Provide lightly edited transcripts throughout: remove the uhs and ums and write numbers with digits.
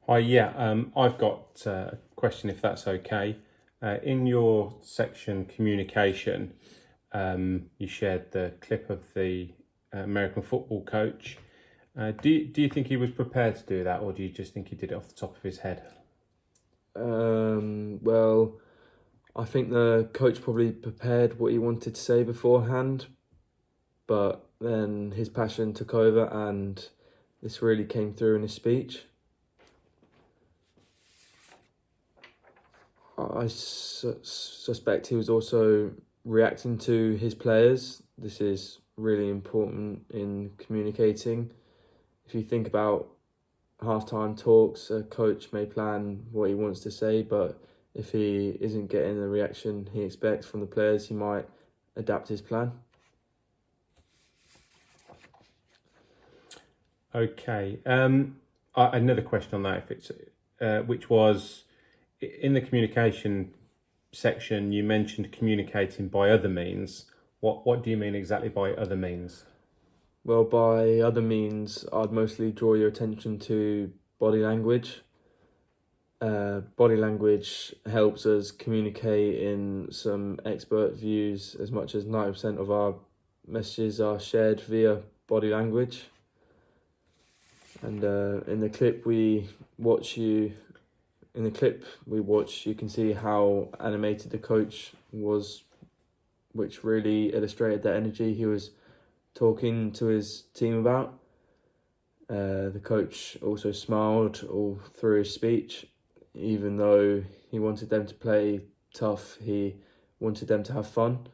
Hi, yeah, I've got a question if that's okay. In your section communication, you shared the clip of the American football coach. Do you think he was prepared to do that, or do you just think he did it off the top of his head? Well, I think the coach probably prepared what he wanted to say beforehand, but then his passion took over and this really came through in his speech. I suspect he was also reacting to his players. This is really important in communicating. If you think about halftime talks, a coach may plan what he wants to say, but if he isn't getting the reaction he expects from the players, he might adapt his plan. Okay. Another question on that, if it's which was in the communication section, you mentioned communicating by other means. What do you mean exactly by other means? Well, by other means, I'd mostly draw your attention to body language. Body language helps us communicate in some expert views as much as 90% of our messages are shared via body language. And in the clip we watch, you can see how animated the coach was, which really illustrated the energy he was talking to his team about. The coach also smiled all through his speech, even though he wanted them to play tough. He wanted them to have fun,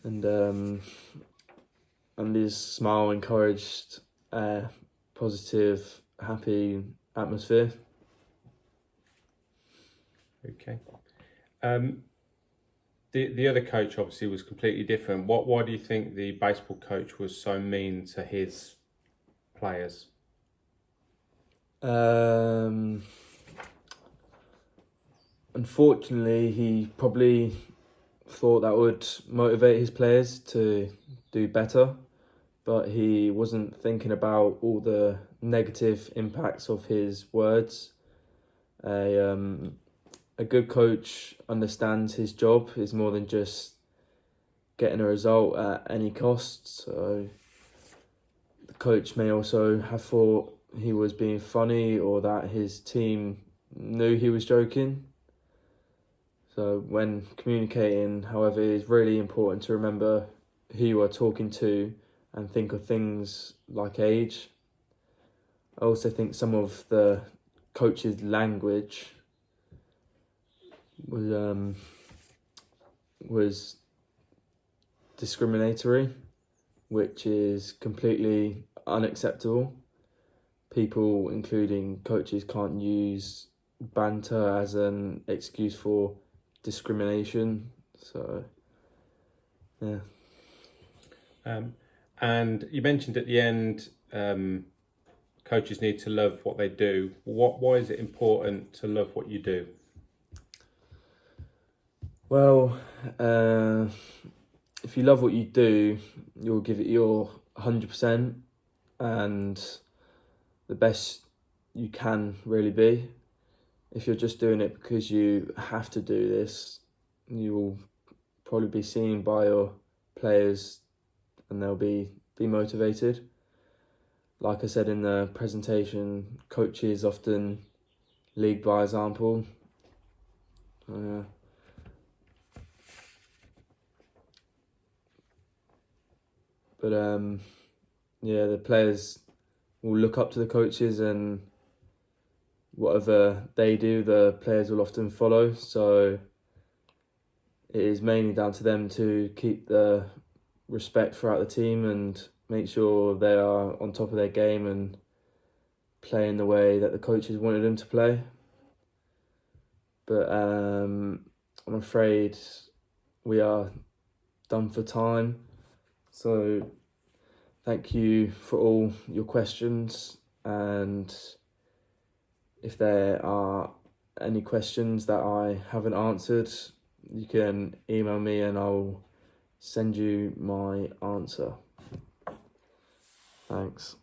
and his smile encouraged a positive, happy atmosphere. Okay. Um, the other coach obviously was completely different. Why do you think the baseball coach was so mean to his players? Um, Unfortunately, he probably thought that would motivate his players to do better, but he wasn't thinking about all the negative impacts of his words. A um, a good coach understands his job is more than just getting a result at any cost. So the coach may also have thought he was being funny or that his team knew he was joking. So when communicating, however, it is really important to remember who you are talking to and think of things like age. I also think some of the coach's language was was discriminatory, which is completely unacceptable. People, including coaches, can't use banter as an excuse for discrimination. So, yeah. Um, and you mentioned at the end, coaches need to love what they do. Why is it important to love what you do? Well, uh, if you love what you do, you'll give it your 100% and the best you can really be. If you're just doing it because you have to do this, you will probably be seen by your players and they'll be motivated. Like I said in the presentation, coaches often lead by example. Yeah. But yeah, the players will look up to the coaches and whatever they do, the players will often follow. So it is mainly down to them to keep the respect throughout the team and make sure they are on top of their game and playing the way that the coaches wanted them to play. But I'm afraid we are done for time. So thank you for all your questions, and if there are any questions that I haven't answered, you can email me and I'll send you my answer. Thanks.